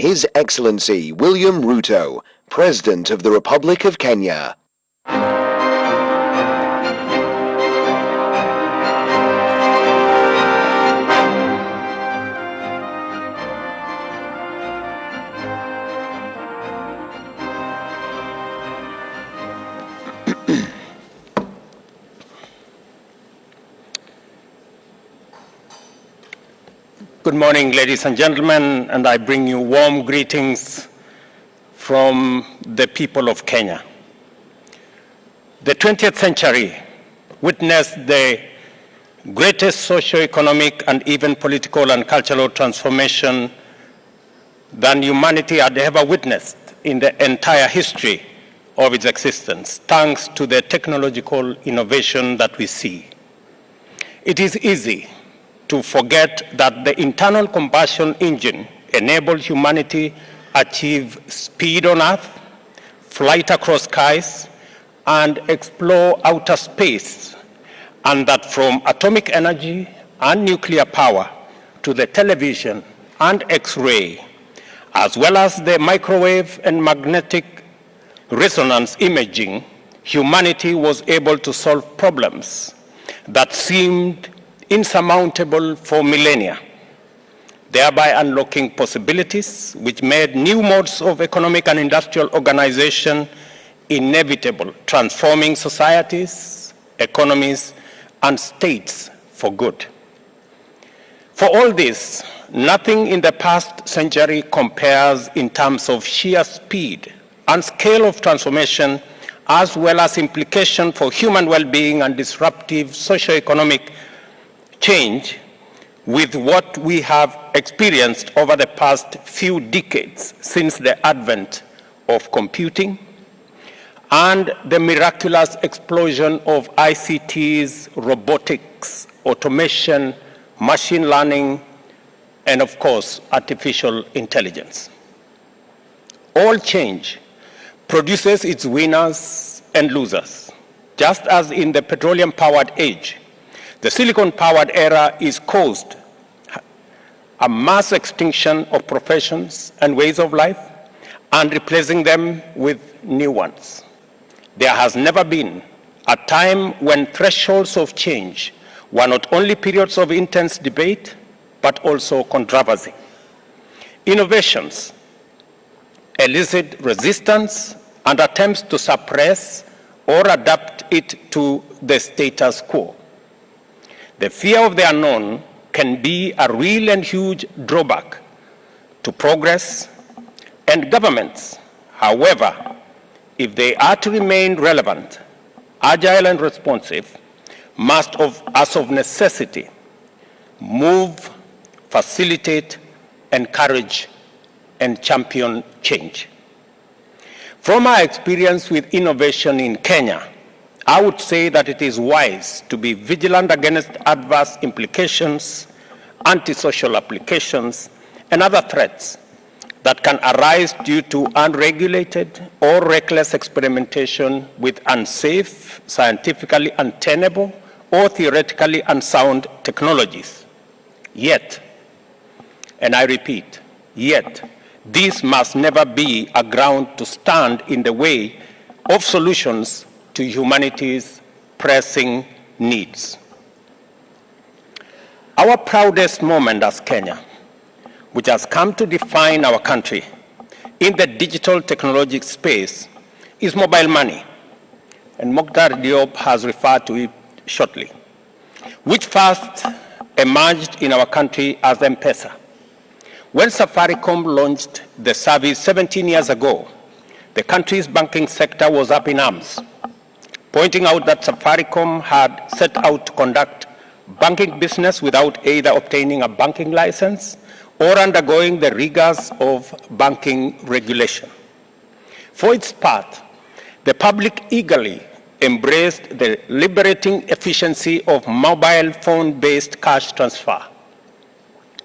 His Excellency William Ruto, President of the Republic of Kenya. Good morning, ladies and gentlemen, and I bring you warm greetings from the people of Kenya. The 20th century witnessed the greatest socio-economic and even political and cultural transformation than humanity had ever witnessed in the entire history of its existence, thanks to the technological innovation that we see. It is easy to forget that the internal combustion engine enabled humanity achieve speed on Earth, flight across skies, and explore outer space, and that from atomic energy and nuclear power to the television and X-ray, as well as the microwave and magnetic resonance imaging, humanity was able to solve problems that seemed insurmountable for millennia, thereby unlocking possibilities which made new modes of economic and industrial organization inevitable, transforming societies, economies, and states for good. For all this, nothing in the past century compares in terms of sheer speed and scale of transformation, as well as implication for human well-being and disruptive socio-economic change with what we have experienced over the past few decades since the advent of computing and the miraculous explosion of ICTs, robotics, automation, machine learning, and of course, artificial intelligence. All change produces its winners and losers, just as in the petroleum-powered age. The silicon-powered era is caused a mass extinction of professions and ways of life and replacing them with new ones. There has never been a time when thresholds of change were not only periods of intense debate, but also controversy. Innovations elicit resistance and attempts to suppress or adapt it to the status quo. The fear of the unknown can be a real and huge drawback to progress, and governments, however, if they are to remain relevant, agile and responsive, must, as of necessity, move, facilitate, encourage, and champion change. From our experience with innovation in Kenya, I would say that it is wise to be vigilant against adverse implications, antisocial applications, and other threats that can arise due to unregulated or reckless experimentation with unsafe, scientifically untenable, or theoretically unsound technologies. Yet, and I repeat, yet, this must never be a ground to stand in the way of solutions to humanity's pressing needs. Our proudest moment as Kenya, which has come to define our country in the digital technology space, is mobile money, and Mokhtar Diop has referred to it shortly, which first emerged in our country as M-Pesa. When Safaricom launched the service 17 years ago, the country's banking sector was up in arms, pointing out that Safaricom had set out to conduct banking business without either obtaining a banking license or undergoing the rigors of banking regulation. For its part, the public eagerly embraced the liberating efficiency of mobile phone-based cash transfer.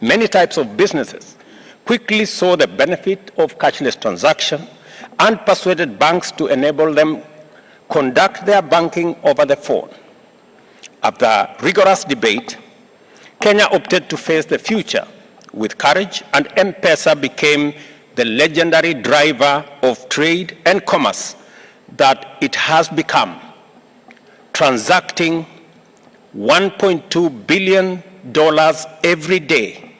Many types of businesses quickly saw the benefit of cashless transaction and persuaded banks to enable them conduct their banking over the phone. After rigorous debate, Kenya opted to face the future with courage, and M-Pesa became the legendary driver of trade and commerce that it has become, transacting $1.2 billion every day,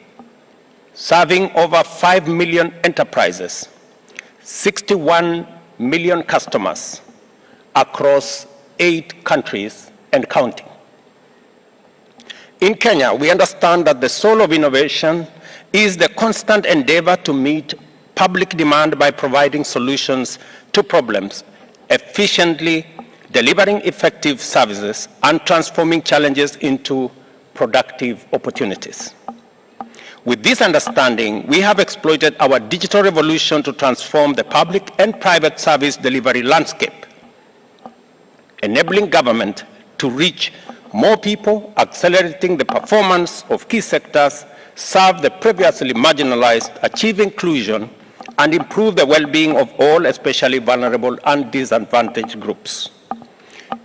serving over 5 million enterprises, 61 million customers across 8 countries and counting. In Kenya, we understand that the soul of innovation is the constant endeavor to meet public demand by providing solutions to problems, efficiently delivering effective services, and transforming challenges into productive opportunities. With this understanding, we have exploited our digital revolution to transform the public and private service delivery landscape, enabling government to reach more people, accelerating the performance of key sectors, serve the previously marginalized, achieve inclusion, and improve the well-being of all, especially vulnerable and disadvantaged groups.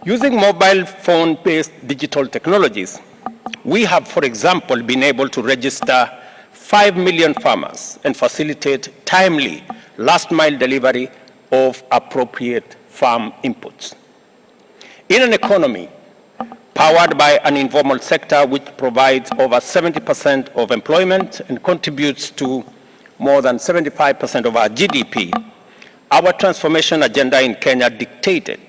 Using mobile phone-based digital technologies, we have, for example, been able to register 5 million farmers and facilitate timely last-mile delivery of appropriate farm inputs. In an economy powered by an informal sector which provides over 70% of employment and contributes to more than 75% of our GDP, our transformation agenda in Kenya dictated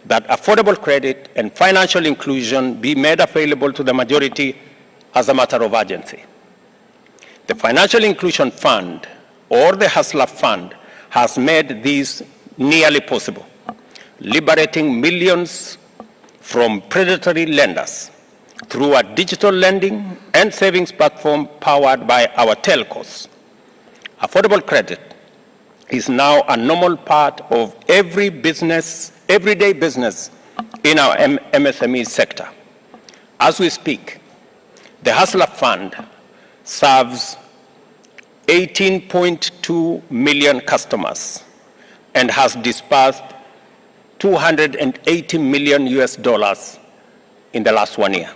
that affordable credit and financial inclusion be made available to the majority as a matter of urgency. The Financial Inclusion Fund, or the Hustler Fund, has made this nearly possible, liberating millions from predatory lenders through a digital lending and savings platform powered by our telcos. Affordable credit is now a normal part of everyday business in our MSME sector. As we speak, the Hustler Fund serves 18.2 million customers and has disbursed $280 million in the last 1 year.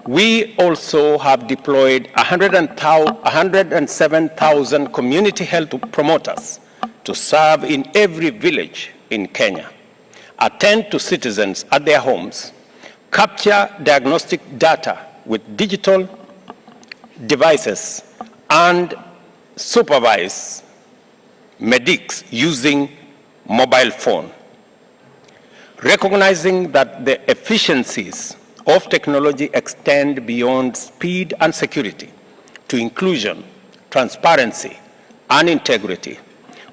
We also have deployed 107,000 community health promoters to serve in every village in Kenya, attend to citizens at their homes, capture diagnostic data with digital devices, and supervise medics using mobile phone. Recognizing that the efficiencies of technology extend beyond speed and security to inclusion, transparency, and integrity,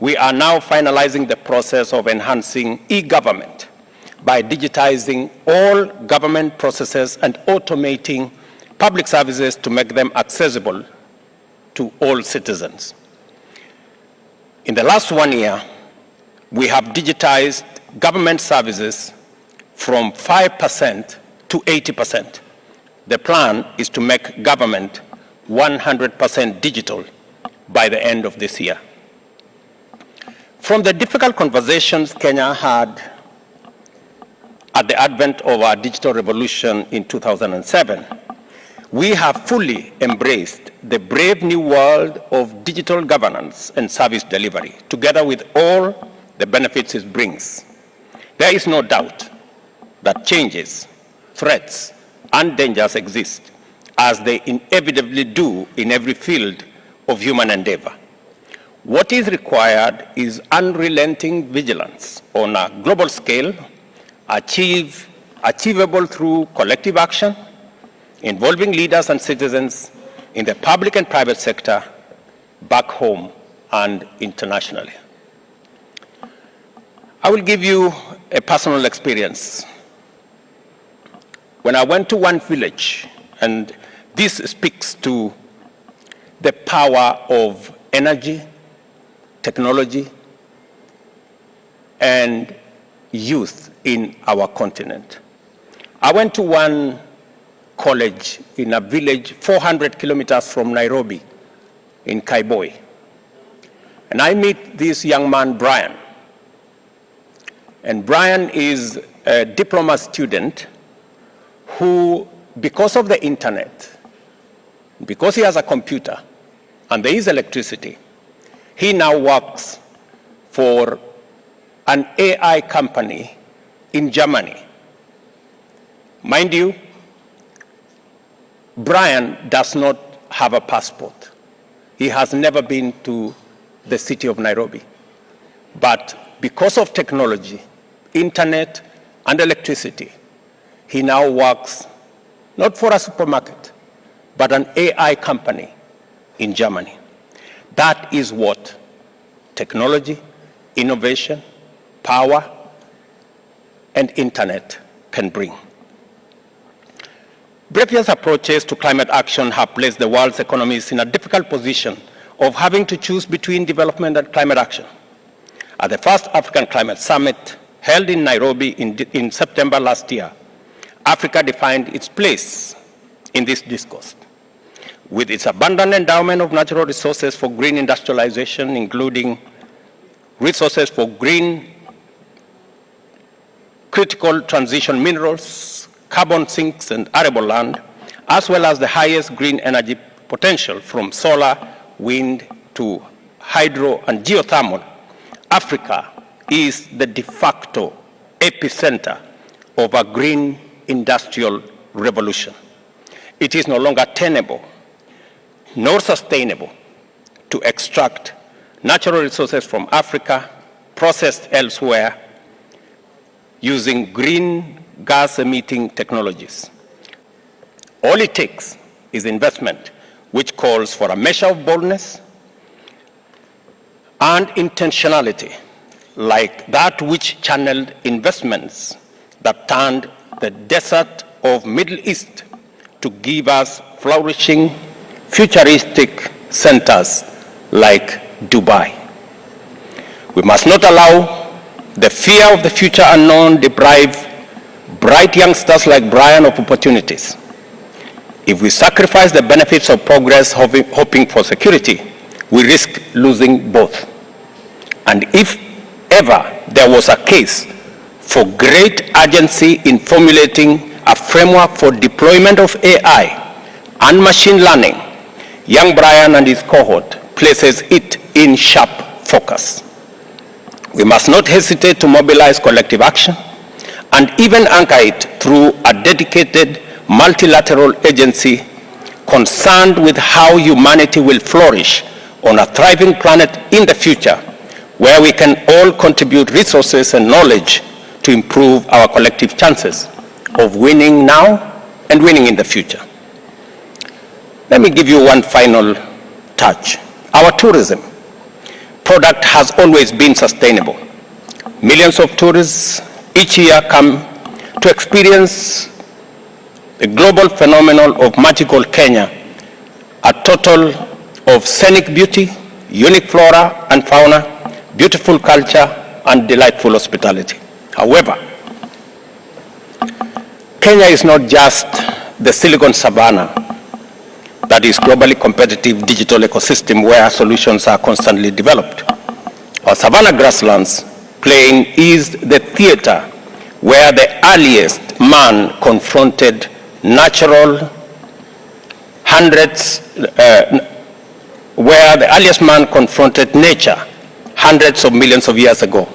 we are now finalizing the process of enhancing e-government by digitizing all government processes and automating public services to make them accessible to all citizens. In the last 1 year, we have digitized government services from 5% to 80%. The plan is to make government 100% digital by the end of this year. From the difficult conversations Kenya had at the advent of our digital revolution in 2007, we have fully embraced the brave new world of digital governance and service delivery, together with all the benefits it brings. There is no doubt that changes, threats, and dangers exist, as they inevitably do in every field of human endeavor. What is required is unrelenting vigilance on a global scale, achievable through collective action, involving leaders and citizens in the public and private sector, back home and internationally. I will give you a personal experience. When I went to one village, and this speaks to the power of energy, technology, and youth in our continent. I went to one college in a village 400 kilometers from Nairobi in Kaiboi. And I meet this young man, Brian. And Brian is a diploma student who, because of the internet, because he has a computer and there is electricity, He now works for an AI company in Germany. Mind you, Brian does not have a passport. He has never been to the city of Nairobi. But because of technology, internet, and electricity, he now works not for a supermarket, but an AI company in Germany. That is what technology, innovation, power, and internet can bring. Previous approaches to climate action have placed the world's economies in a difficult position of having to choose between development and climate action. At the first African Climate Summit held in Nairobi in September last year, Africa defined its place in this discourse. With its abundant endowment of natural resources for green industrialization, including resources for green critical transition minerals, carbon sinks, and arable land, as well as the highest green energy potential from solar, wind to hydro and geothermal, Africa is the de facto epicenter of a green industrial revolution. It is no longer tenable nor sustainable to extract natural resources from Africa, processed elsewhere, using green gas-emitting technologies. All it takes is investment, which calls for a measure of boldness and intentionality, like that which channeled investments that turned the desert of Middle East to give us flourishing, futuristic centers like Dubai. We must not allow the fear of the future unknown deprive bright youngsters like Brian of opportunities. If we sacrifice the benefits of progress hoping for security, we risk losing both. And if ever there was a case for great urgency in formulating a framework for deployment of AI and machine learning, young Brian and his cohort places it in sharp focus. We must not hesitate to mobilize collective action and even anchor it through a dedicated multilateral agency concerned with how humanity will flourish on a thriving planet in the future, where we can all contribute resources and knowledge to improve our collective chances of winning now and winning in the future. Let me give you one final touch. Our tourism product has always been sustainable. Millions of tourists each year come to experience the global phenomenon of magical Kenya, a total of scenic beauty, unique flora and fauna, beautiful culture, and delightful hospitality. However, Kenya is not just the Silicon Savannah that is globally competitive digital ecosystem where solutions are constantly developed. Our Savannah grasslands plain is the theater where the earliest man confronted nature hundreds of millions of years ago.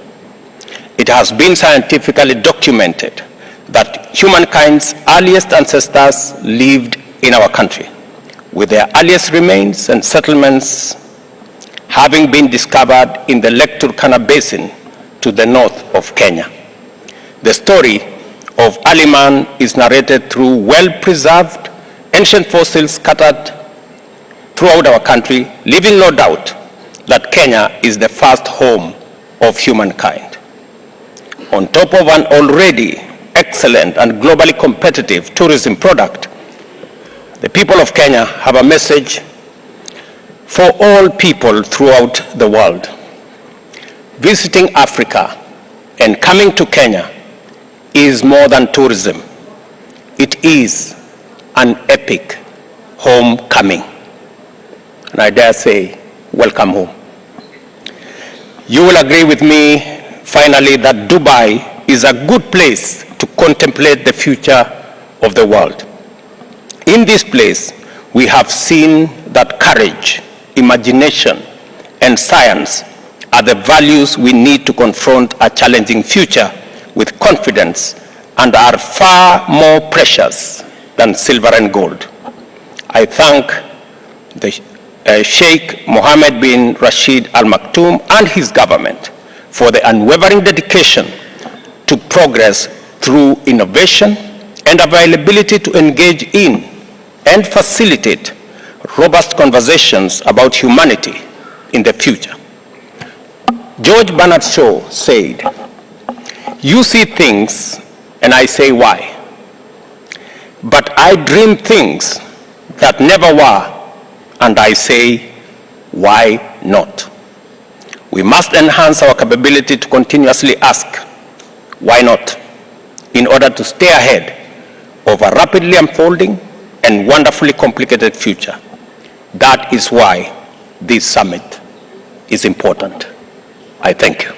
It has been scientifically documented that humankind's earliest ancestors lived in our country, with their earliest remains and settlements having been discovered in the Lake Turkana Basin to the north of Kenya. The story of early man is narrated through well-preserved ancient fossils scattered throughout our country, leaving no doubt that Kenya is the first home of humankind. On top of an already excellent and globally competitive tourism product, the people of Kenya have a message for all people throughout the world. Visiting Africa and coming to Kenya is more than tourism. It is an epic homecoming. And I dare say, welcome home. You will agree with me, finally, that Dubai is a good place to contemplate the future of the world. In this place, we have seen that courage, imagination, and science are the values we need to confront a challenging future with confidence and are far more precious than silver and gold. I thank the Sheikh Mohammed bin Rashid Al Maktoum and his government for the unwavering dedication to progress through innovation and availability to engage in and facilitate robust conversations about humanity in the future. George Bernard Shaw said, "You see things and I say why, but I dream things that never were and I say why not." We must enhance our capability to continuously ask why not in order to stay ahead of a rapidly unfolding and wonderfully complicated future. That is why this summit is important. I thank you.